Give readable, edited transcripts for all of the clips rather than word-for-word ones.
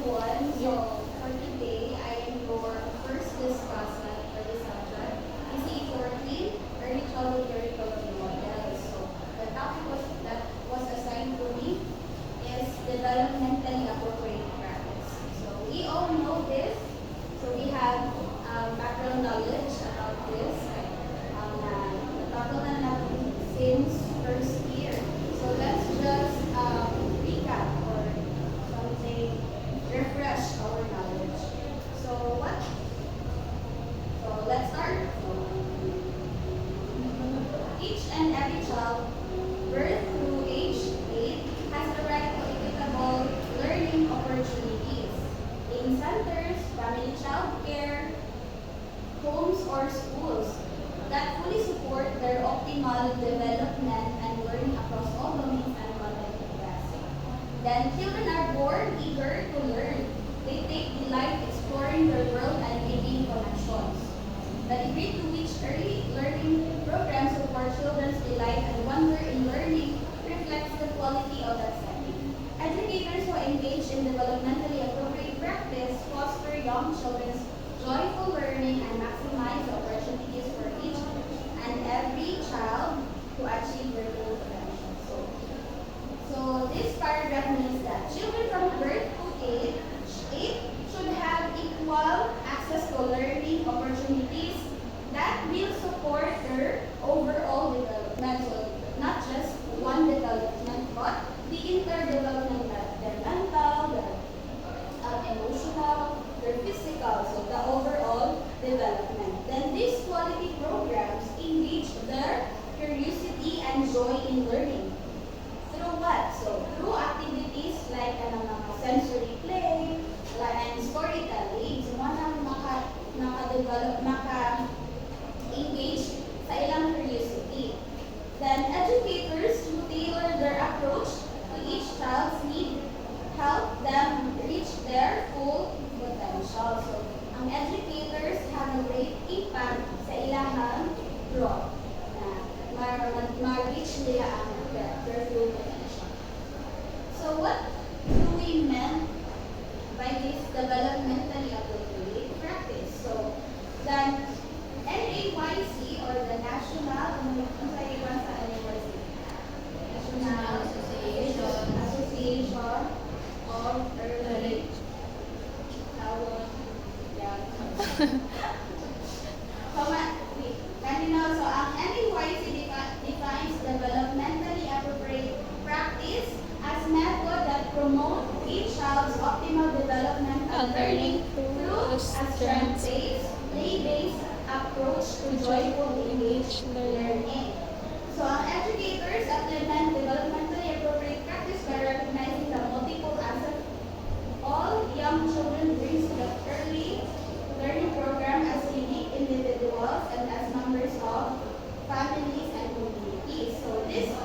everyone. So for today, I am your first discussant for this subject. EC14, Early Childhood Curriculum Models. So the topic that was assigned to me is developmentally appropriate practice. So we all know this. So we have background knowledge about this. Natagal na natin since first year. So let's just recap or something refresh our knowledge. So what? So let's start. Each and every child, birth through age 8, has the right to equitable learning opportunities in centers, family child care, homes, or schools that fully support their optimal development and learning across all domains and content interests. Then children are born eager to learn. They take delight exploring their world and making connections. The degree to which early learning programs support children's delight and wonder in learning reflects the quality of that setting. Educators who engage in developmentally appropriate practice foster young children's joyful learning and maximize the opportunities for each and every child to achieve their full potential. So this paragraph means that children from birth to age 8 should have equal access to learning opportunities that will support their overall development. So not just one development, but the interdevelopment, their mental, their emotional, their physical, so the overall development. Then these quality programs engage their curiosity and joy in learning. Through what? So through activities like mga sensory play, and storytelling, so maka-develop, maka-engage sa ilang curiosity. Then educators who tailor their approach to each child's need help them reach their full potential. So, ang educators have a great impact sa ilahang growth na ma-reach nila ang their full potential. So, what do we mean by this developmentally appropriate practice? So, the NAYC or the National Association of Early Childhood. So ang NAYC defines developmentally appropriate practice as method that promote each child's optimal development and learning through a strength-based, play-based approach to joyful engaged learning. So ang educators implement developmentally appropriate practice by recognizing the multiple assets all young children brings to the early learning program as unique individuals and as members of families and communities. So the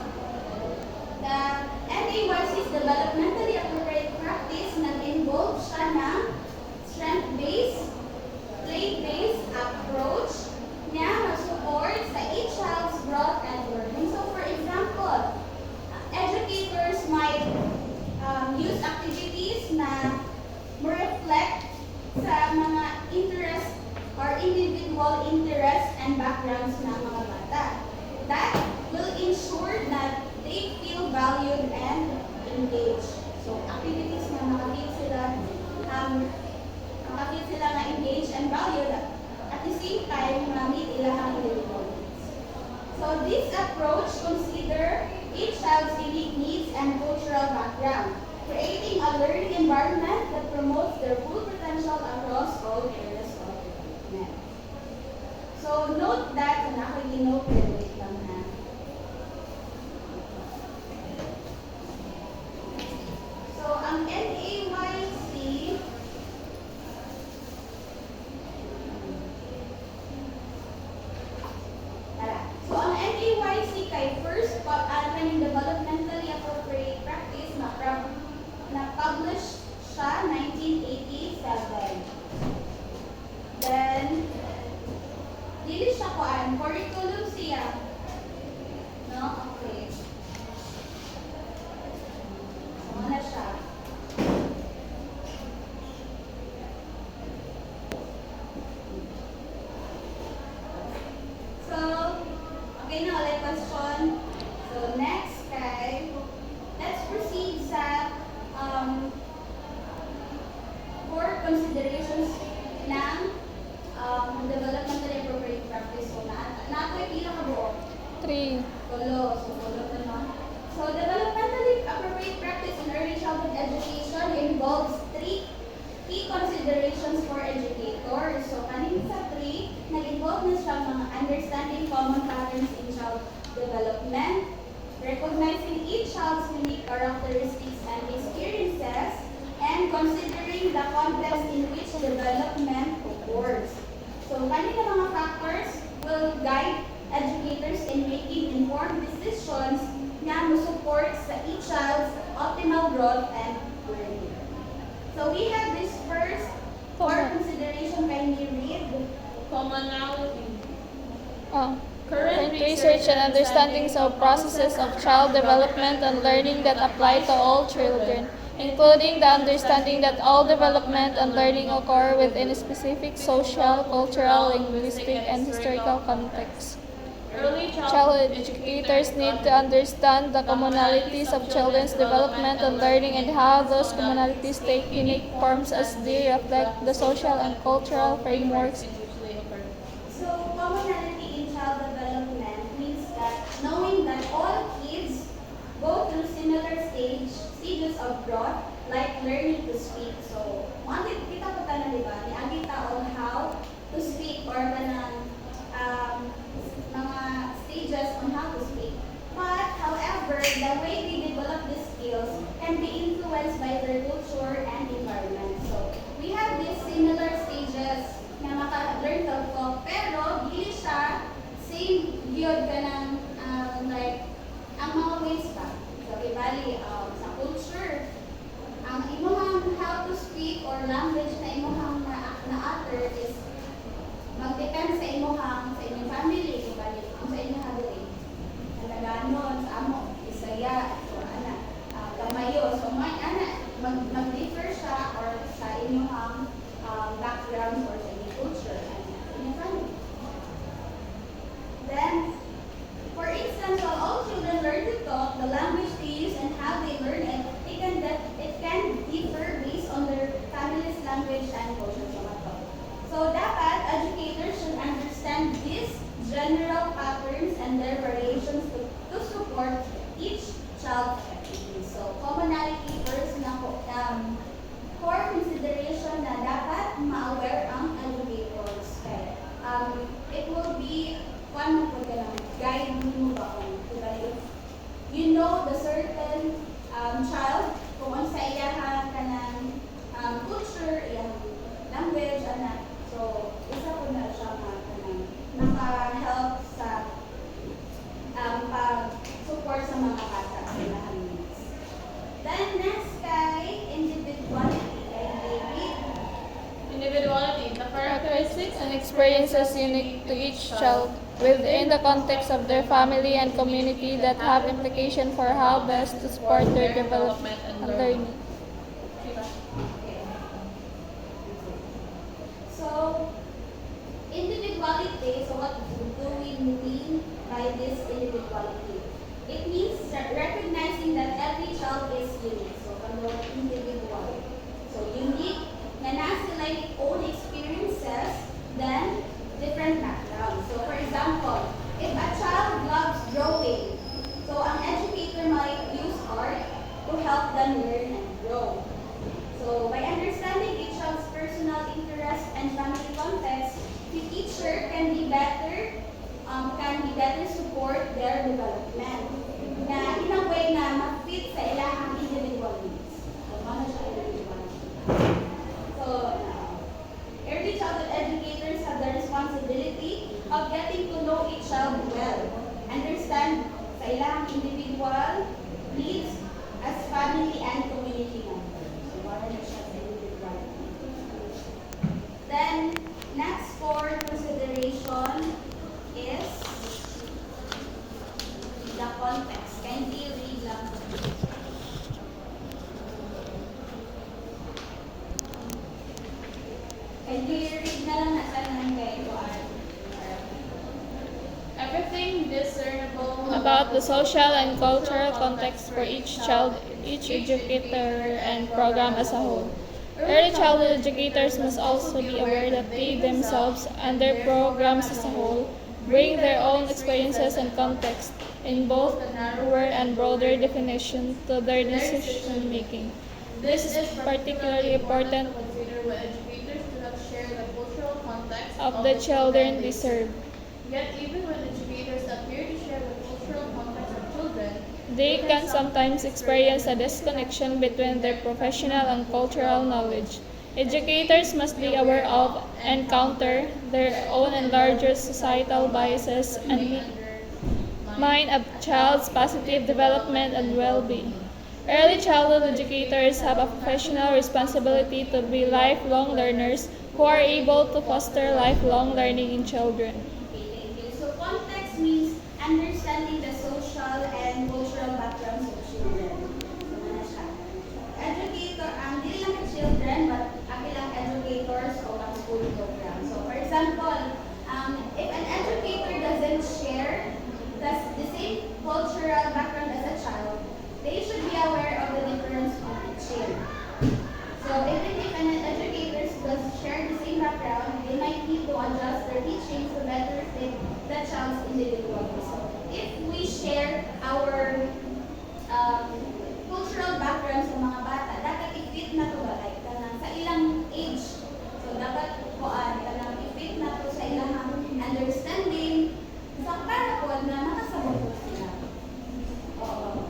NAYC's developmentally appropriate practice nag-involve siya ng strength-based, play-based approach na mag-support sa each child's growth and learning. So for example, educators might use activities na reflect sa mga interest or individual interests and backgrounds ng mga bata. That will ensure that they feel valued and engaged. So activities na makafeel sila na engaged and valued at the same time ma-meet ilang individual needs. So this approach consider each child's unique needs and cultural background, creating a learning environment that promotes their full potential across all areas of development. So note that, nakikinote wait lang na. So ang NAYC kay first kaning developmentally appropriate practice na-publish siya 1987. Then dili siya curriculum siya and learning. So we have this first for consideration. Can you read? Commonality. Current research and understandings of processes of child development and learning that apply to all children, including the understanding that all development and learning occur within a specific social, cultural, linguistic, and historical contexts. Early Child educators need to understand the commonalities of children's development and learning and how those commonalities take unique forms as they reflect the social and cultural frameworks. usually occur. So commonality in child development means that knowing that all kids go through similar stages of growth, like learning to speak. So, kita po tayo, di ba? Niagi on how to speak or mga stages on how to speak. But, however, the way they develop these skills can be influenced by their culture and environment. So, we have these similar stages na maka-learn to talk, pero dili siya same yun ka ng like ang mga ways pa. So, ibali sa culture, ang imuhang how to speak or language na imuhang na-utter is mag-depend sa inyong family, ibalik ang sa inyong hagawin. Nagaganon, sa amo, Isaya, so Kamayo, so mag-differ siya or sa inyong background or sa inyong culture and sa inyong family. Then, for instance, while all children learn to talk, the language they use and how they learn it, it can differ based on their family's language and culture. So, dapat educators should understand these general patterns and their variations to support each child effectively. So, commonality first na core consideration na dapat ma-aware ang educators. Okay. It will be one mo guide mo ba kung if you know the certain child kung ano sa iyahan ka ng culture, iyang language, anak. So, isa po na siya naka-help sa pag-support sa mga bata sa ilang needs. Then, next kay individuality. Kay David. Individuality, the Characteristics and experiences unique to each child within the context of their family and community that have implication for how best to support their development and learning. So, individuality, so what do we mean by this individuality? It means recognizing that every child is unique. So, individual. So, unique, na nasa own experiences, then different backgrounds. So, for example, if a child loves drawing, so an educator might use art to help them learn and grow. So, by understanding each child's personal interest and family context, the teacher can be better support their development. Na in a way na ma-fit sa ilang individual needs. So, ano siya individual? So, early childhood educators have the responsibility of getting to know each child well, understand sa ilang individual needs as family and community members. So, wala na siya sa individual. Then, next for consideration is the context. Can you read lang? Can you read na lang na tanan kay Juan? everything discernible About the social and cultural context for each child, each educator, and program as a whole. Early childhood educators must also be aware that they themselves and their programs as a whole bring their own experiences and context in both narrower and broader definition to their decision making. This is particularly important consider what educators do not share the cultural context of the children they serve. Yet even when educators appear to share the cultural context of children, They can sometimes experience a disconnection between their professional and cultural knowledge. Educators must be aware of and counter their own and larger societal biases and mind a child's positive development and well-being. Early childhood educators have a professional responsibility to be lifelong learners who are able to foster lifelong learning in children. Okay, thank you. So context means understanding the social and cultural backgrounds of children. So na siya. Educator, ang dili lang ka children, but ang ilang educators o ang school program. So for example, if an educator doesn't share the same cultural background as a child, they should be aware of the difference of each child. So even if an educator does share the same background, they might need to adjust their teachings to better fit the child's individuality. So if we share our cultural background sa mga bata, dapat i-fit na to ba? Like, sa ilang age. So dapat i-fit na to sa ilang understanding. So para po na makasabot po sila. Oo.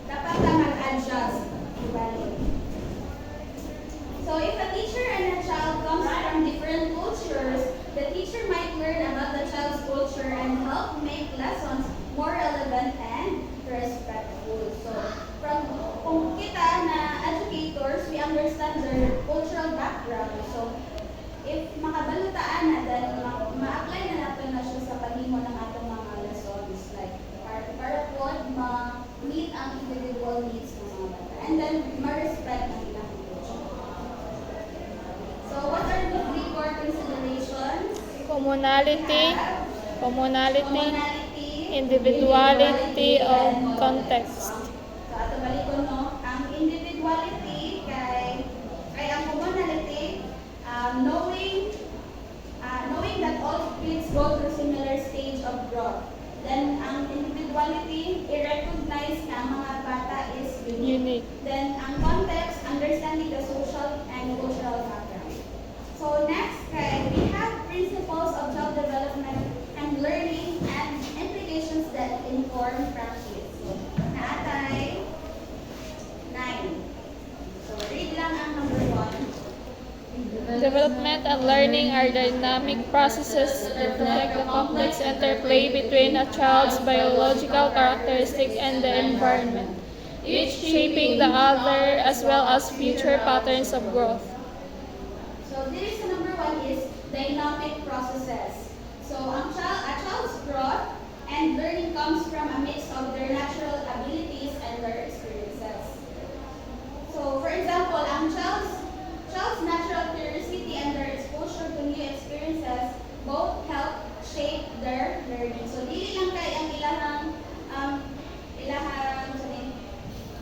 Dapat na mag-adjust. Ibalik. So if a teacher and a child comes from different cultures, the teacher might learn about the child's culture and help make lessons more relevant and respectful. So kung kita na educators, we understand their cultural background. So if makabalutaan na, then ma-apply na natin na siya sa paghimo ng atong mga lessons. Like, para po ma-meet ang individual needs ng mga bata. And then, ma-respect ng ilang culture. So, what are the three core considerations? Communality, Communality, individuality, and context. So, ato balik ko, no? Ang individuality kay ang communality, knowing that all kids go through similar stage of growth. Then, ang individuality, i-recognize na ang mga bata is unique. Unique. Then, ang context, understanding the social and cultural background. So, next, we have principles of child development and learning and implications that inform practice. So, naatay 9. So, read lang ang number 1. Development and learning are dynamic processes that reflect the complex interplay between a child's biological characteristics and the environment, each shaping the other as well as future patterns of growth. So, this is number 1 is dynamic processes. So, a child's growth and learning comes from a mix of their natural abilities and their experiences. So, for example, ang child's natural curiosity and their exposure to new experiences both help shape their learning. So, dili lang kay ang ilahang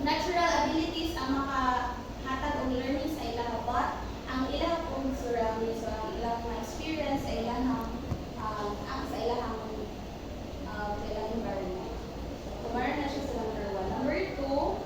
natural abilities ang makahatag og learning sa ilang but ang ilang surroundings, so ang ilang experience sa ilang sa ilang environment. So, meron na siya sa number 1. Number 2,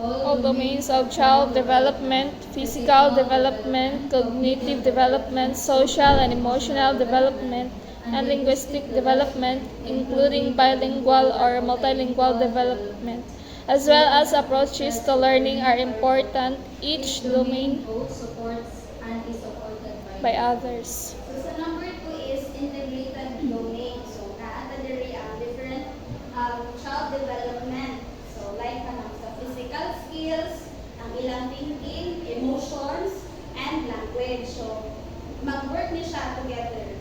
All domains of child development, physical development, cognitive development, social and emotional development, and linguistic development, including bilingual or multilingual development, as well as approaches to learning are important, each domain both supports and is supported by others. so sa number 2 is integrated domain. So, naata diri ang different child development. So, like sa physical skills, ang ilang thinking, emotions, and language. So, mag-work ni siya together.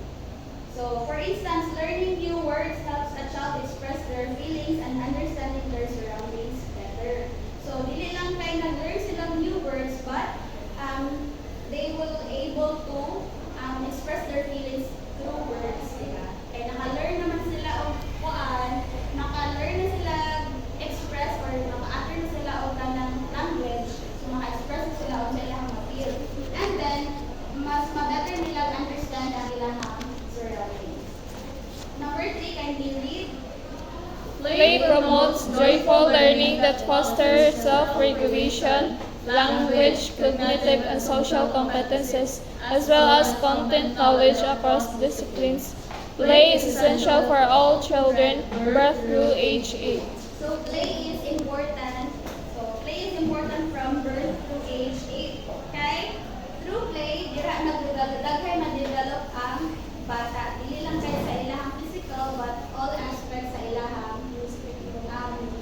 So, for instance, learning new words helps a child express their feelings and understanding their surroundings better. So, dili lang kay nag-learn silang new words, but they will able to express their feelings through words. Diba? Kaya naka-learn naman sila o naka-learn na sila express or naka-utter na sila o kanang language. So, maka-express na sila o sa ilang ma-feel. And then, mas ma-better nilang understand ang ilang surroundings. Number 3, can we read? Play promotes joyful learning that fosters self-regulation, language, cognitive, and social competences, as well as content knowledge across disciplines. Play is essential for all children, birth through age 8. So, play is important. So, play is important from birth to age 8. Okay? Through play, daghay ma-develop ang bata. Dili lang kay sa ilahang physical, but all aspects sa ilahang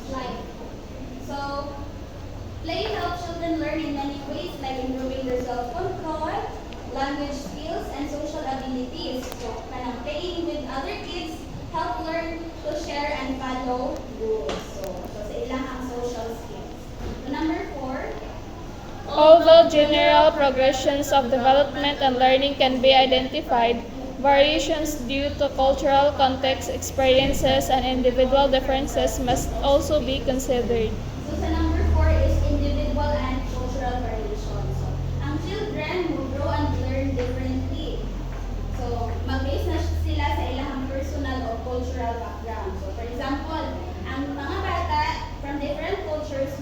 life. So, language skills, and social abilities. So, kanang playing with other kids help learn to share and follow rules. So sa ilang ang social skills. So, number 4, Although general progressions of development and learning can be identified, variations due to cultural context, experiences, and individual differences must also be considered. so sa number 4 is individual and cultural variation. So, ang children will grow and learn differently. So, mag-base na sila sa ilang personal o cultural background. So, for example, ang mga bata from different cultures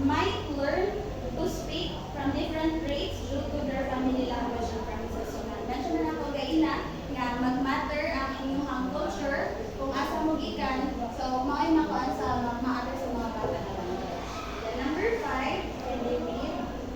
might learn to speak from different rates due to their family language and premises. So, mention na ako gaina nga mag-matter ang inyong culture kung asa mo gikan. So, maay makuan sa mag-matter sa mga bata na language. Then, number 5, can they read?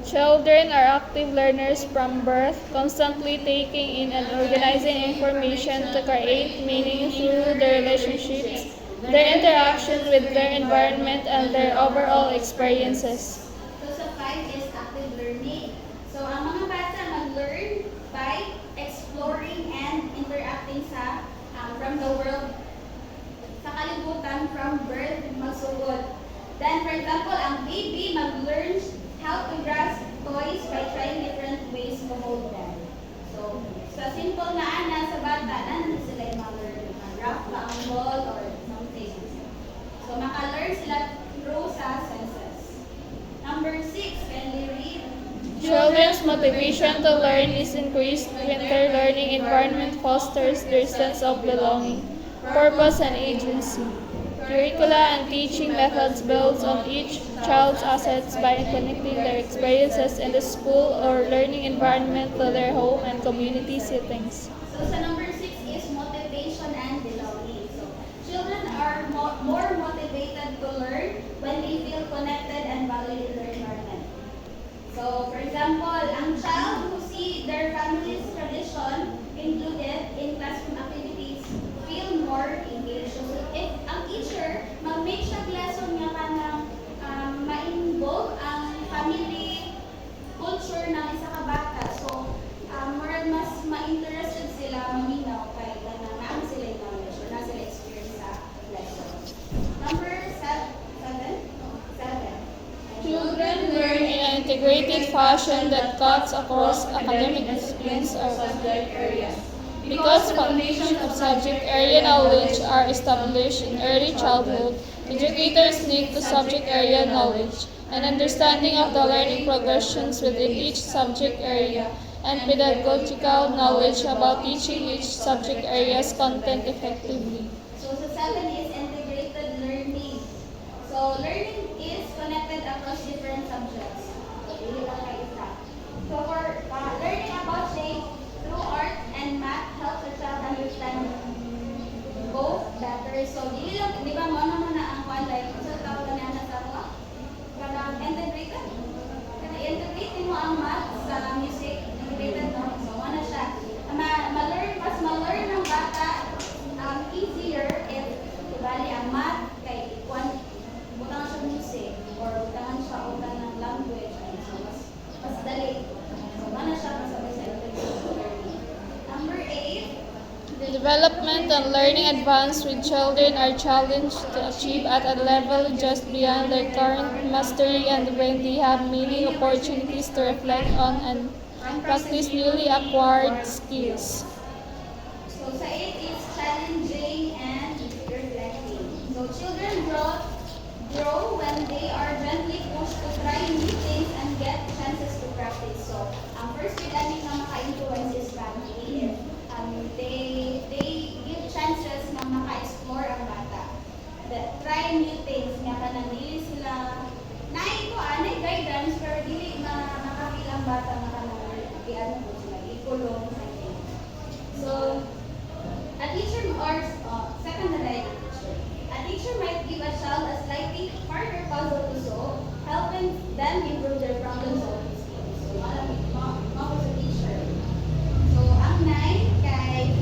Children are active learners from birth, constantly taking in and organizing information to create meaning through their relationships, their interaction with their environment, and their overall experiences. So sa 5 is active learning. So ang mga bata mag-learn by exploring and interacting sa from the world sa kalibutan from birth magsugod. Then for example, ang baby mag-learn how to grasp toys by trying different ways to hold them. So sa simple na ana sa bata, nan sila yung mag-learn mag-grab pa ang ball or something. So maka-learn sila through sa senses. Number 6, can they read? Children's motivation to learn is increased when their learning environment fosters their sense of belonging, purpose, and agency. Curricula and teaching methods builds on each child's assets by connecting their experiences in the school or learning environment to their home and community settings. So sa number 6 is motivation and belonging. So children are more motivated to learn when they feel connected and valued in their environment. So for example, ang child who see their family's tradition included in classroom activities feel more engaged. So if ang teacher mag-make siya lesson nga kanang ma-involve ang family culture ng isa ka bata. So more mas ma-interested sila maminaw kay kanang naam sila yung knowledge or na sila experience sa lesson. Number 7. Children learn in an integrated fashion that cuts across academic disciplines or subject areas. Because foundation of subject area knowledge are established in early childhood, educators need to subject area knowledge and understanding of the learning progressions within each subject area and pedagogical knowledge about teaching each subject area's content effectively. So sa 7 is integrated learning. So learning is connected across different subjects. Dili lang kay isa. So for learning about shape through art and math helps the child understand both better. So dili lang, di ba mo naman na ang one like sa tawag na na sa mga kanang integrated. Kana integrate mo ang math sa music, integrated no. So ano siya? Ma-learn ng bata easier if bali ang math kay ikuan butangan siya music or butangan siya utan ng language ay so mas dali. So ano siya kasabay sa integrated learning. Number 8, The development and learning advance with children are challenged to achieve at a level just beyond their current mastery and when they have many opportunities to reflect on and practice newly acquired skills. so sa 8 is challenging and reflecting. So children grow when they are gently pushed to try new things and get chances to practice. So ang first dynamic na maka-influence is family. They give chances na maka-explore ang bata. That try new things nga kanang dili sila anay guidance pero dili makapil ang bata nga kanang iyan po sila ikulong something. So a teacher or second na like teacher. A teacher might give a child a slightly harder puzzle to solve, helping them improve their problem solving skills. So malamig mo sa teacher. So ang 9 kay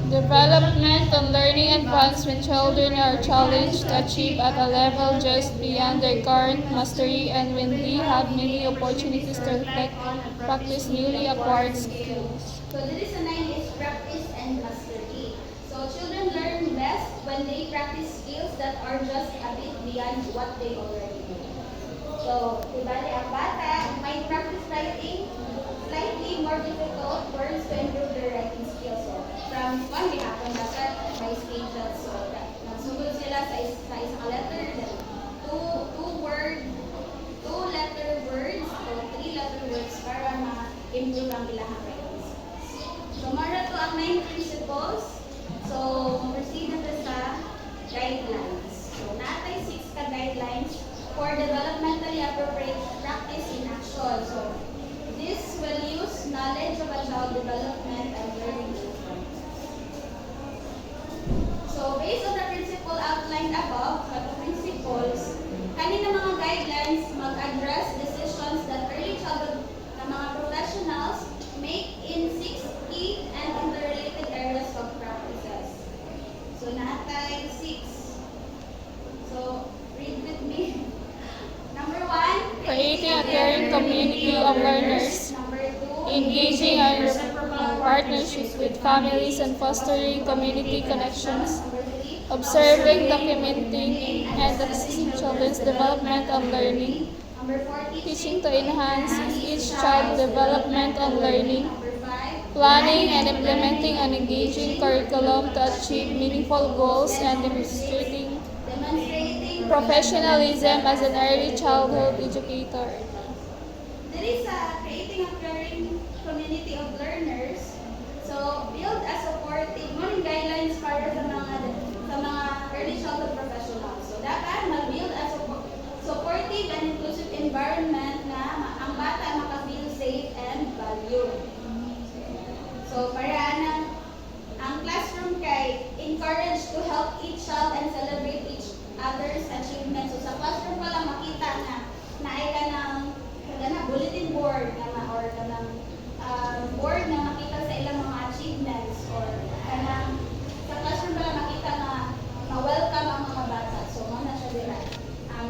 Development and learning times when children are challenged to achieve at a level just beyond their current mastery and when they have many opportunities to reflect and practice newly acquired skills. So the reason 9 is practice and mastery. So children learn best when they practice skills that are just a bit beyond what they already know. So, ibali ang bata might practice writing slightly more difficult words to improve their writing skills. So, from one gihapon dapat may stages. So, nagsugod sila sa isang letter, then two letter words, o 3-letter words para ma-improve ang ilang writing skills. So, mara to ang 9 principles. So, proceed na sa guidelines. So, natay 6 ka guidelines for developmentally appropriate practice in action. So, this will use knowledge of a child development and learning movement. So, based on the principle outlined above, the principles, kanina mga guidelines mag-address decisions that early childhood na mga professionals make in 6 key and interrelated areas of practices. So, natay 6. So, read with me. Number 1, Creating a caring community of learners, Number 2, engaging in partnerships with families and fostering community connections, Number 3, observing, documenting, and assisting children's development and learning, Number 4, teaching to enhance each child's development and learning, Number 5, planning and implementing an engaging curriculum to achieve meaningful goals and demonstrating demonstrating professionalism as an early childhood educator. There is creating a caring community of learners. So, build a supportive morning guidelines para sa mga early childhood professionals. So, dapat mag-build a supportive and inclusive environment na ang bata maka-feel safe and valued. So, para ang classroom kay encourage to help each child and celebrate each other's achievements. So, sa classroom pa lang makita na naay ka ng bulletin board or ka ng board na makita sa ilang mga achievements or kanang sa classroom pa lang makita na ma-welcome ang mga bata. So, mo na siya dira.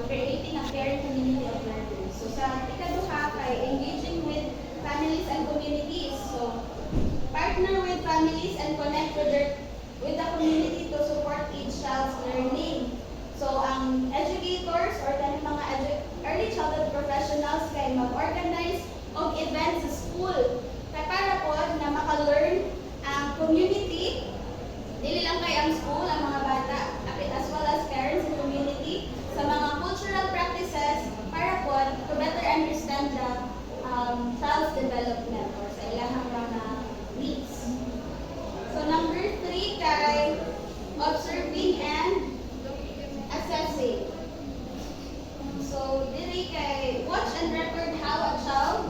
Creating a caring community of learners. So, sa ikaduha kay engaging with families and communities. So, partner with families and connect with the community to support each child's learning. So, ang educators or mga early childhood professionals kay mag-organize og events sa school. Kaya para po na maka-learn ang community, dili lang kay ang school, ang mga bata, as well as parents and community, sa mga cultural practices para po to better understand the child's development or sa ilang mga needs. So, number 3 kay observing and assessing. So, diri kay watch and record how a child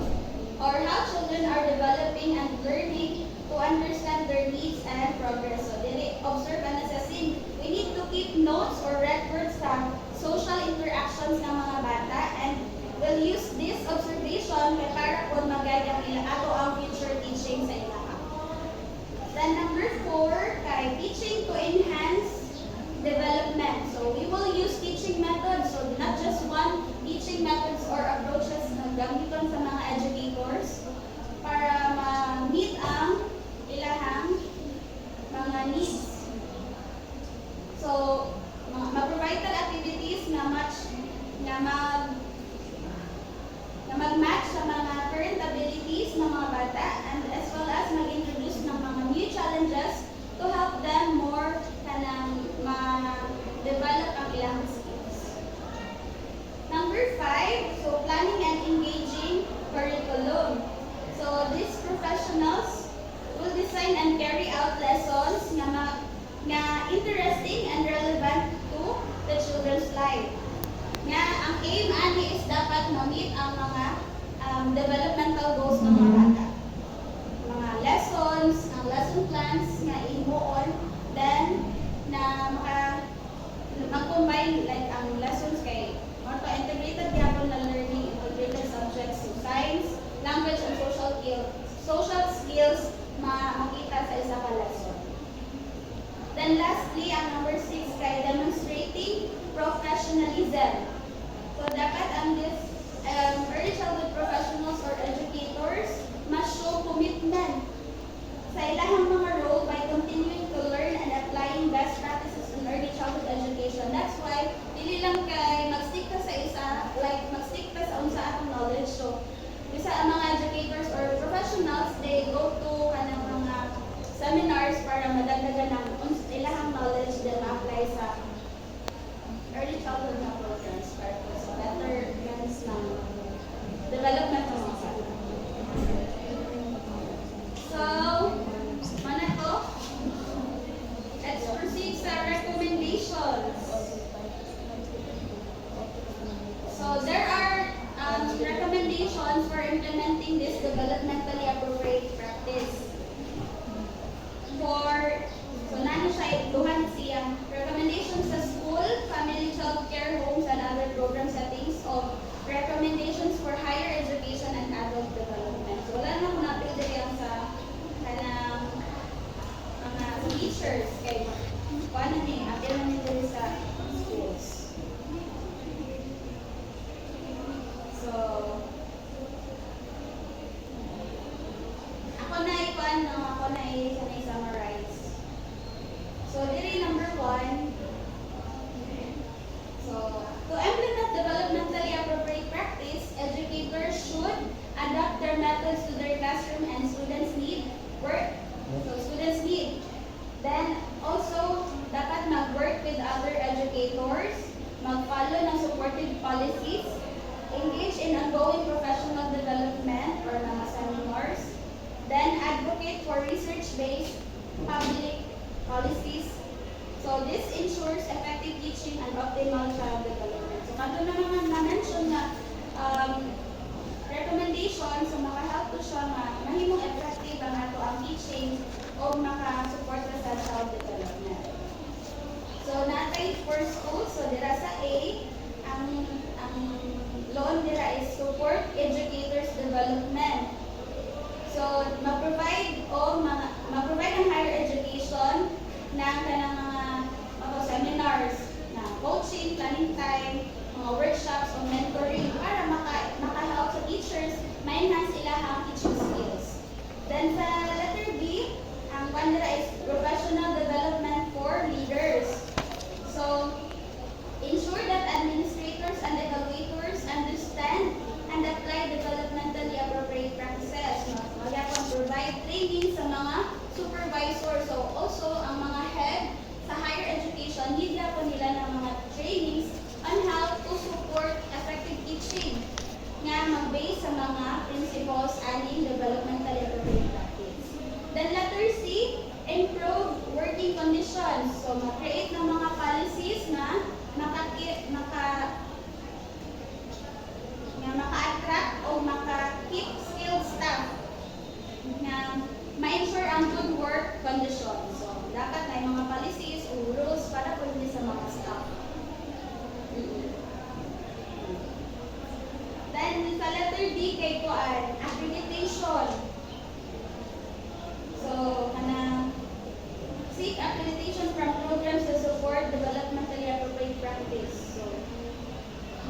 or how children are developing and learning to understand their needs and progress. So, diri observe and assessing. We need to keep notes or records sa social interactions ng mga bata and we'll use this observation kay para po mag-guide ang ato ang future teaching sa ilaha. Then number 4 kay teaching to enhance development. So we will use teaching methods, so not just one teaching methods or approaches na gamiton sa mga educators para ma-meet ang ilahang mga needs. So, ma-provide activities na mag-match sa mga current abilities ng mga bata and as well as mag-introduce ng mga new challenges to help them more kanang ma-develop ang ilang skills. Number 5, so planning and engaging curriculum. So these professionals will design and carry out lessons na interesting and relevant to the children's life. Nga ang aim ani is dapat ma-meet ang mga developmental goals ng mga bata. Mga lessons, ang lesson plans nga imuon, then na mag-combine like ang lessons kay integrated gyapon na learning, integrated subjects, so science, language, and social skills makita sa isa ka lesson. Then then lastly, ang number 6 kay demonstrating professionalism. So dapat ang early childhood professionals or educators must show commitment sa ilahang mga role by continuing to learn and applying best practices in early childhood education. That's why dili lang kay mag-stick ka sa isa, like mag-stick ka sa unsa atong knowledge. So bisa ang mga educators or professionals, they go to kanang mga seminars para madagdagan ng ilahang knowledge din ma-apply sa early childhood na programs para po sa better guidance ng development ng mga bata. So, mana to? Let's proceed sa recommendations. So, there are recommendations for implementing this developmentally appropriate practice. So nani siya duhan siyang recommendations sa school, family child care homes, and other program settings of recommendations for higher education and adult development. So wala na kung napili yan sa kanang mga teachers kay paano ni apil na nila sa schools. So ako na i-summarize. So, diri number 1. So, to implement developmentally appropriate practice, educators should adapt their methods to their classroom and students' need. Then, also, dapat mag-work with other educators, mag-follow ng supportive policies, engage in ongoing professional development or mga seminars, then advocate for research-based public policies. So this ensures effective teaching and optimal child development. So kado na mga na-mention na recommendation, so makahelp to siya mahimong effective ang ato ang teaching o makasupport sa child development. So natay for school, so dira sa A, ang loan dira is support educators development. So, mag-provide ang higher education ng kanang mga seminars na coaching, planning time, mga workshops o mentoring para maka-help sa teachers ma-enhance ilahang teaching skills. Then sa letter B, ang pandira is professional development for leaders. So, ensure that administrators and evaluators understand and apply developmentally appropriate practices. Provide training sa mga supervisor. So also ang mga head sa higher education, need na po nila ng mga trainings on how to support effective teaching nga mag-base sa mga principles aning developmentally appropriate practice. Then letter C, improve working conditions. So mag-create ng mga policies na maka-attract o maka-keep skilled staff na ma-ensure ang good work conditions. So, dapat may mga policies o rules para po hindi sa mga staff. Then, sa letter D kay kuan, accreditation. So, seek accreditation from programs to support developmentally appropriate practice. So,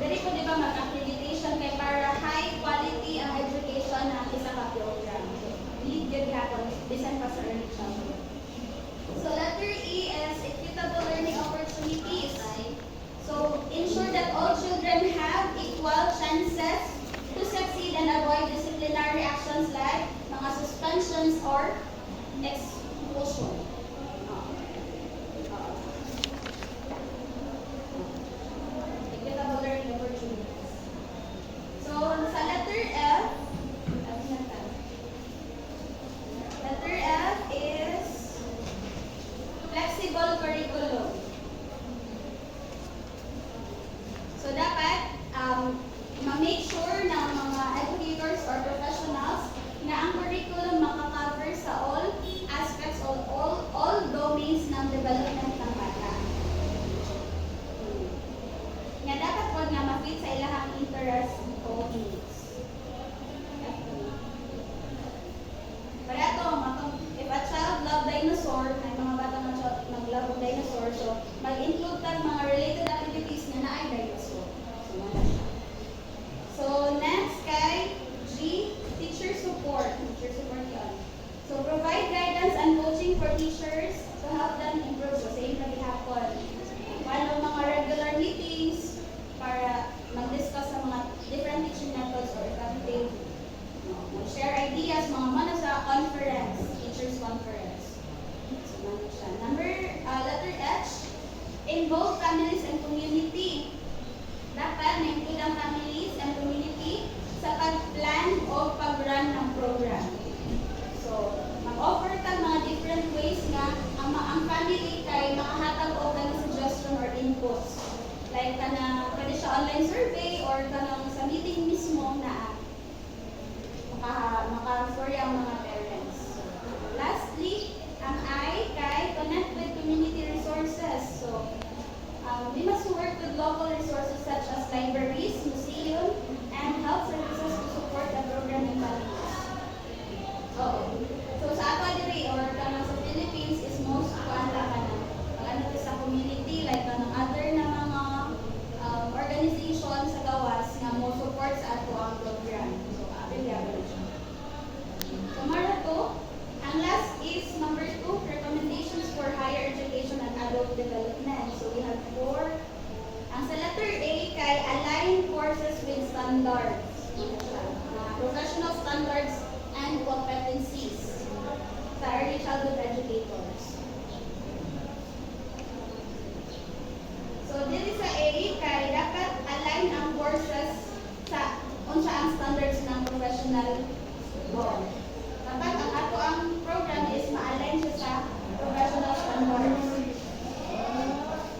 dali po di ba mag-accreditation kay para high quality ang education na isa ka program. So, lead good hapon, bisan pa sa early childhood. So letter E is equitable learning opportunities. So ensure that all children have equal chances to succeed and avoid disciplinary actions like mga suspensions or expulsion. Equitable learning opportunities. So sa letter F, letter F is flexible curriculum. So dapat ma-make sure ng mga educators or professionals na ang curriculum makakover sa all aspects professional standards and competencies sa early childhood educators. So, dili sa A, kay dapat align ang courses sa unsa ang standards ng professional law. Dapat ang ato ang program is ma-align siya sa professional standards.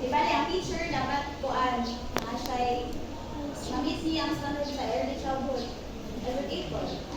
Diba, ang teacher dapat kuan siya'y ma-meet niya ang standards sa early childhood educator.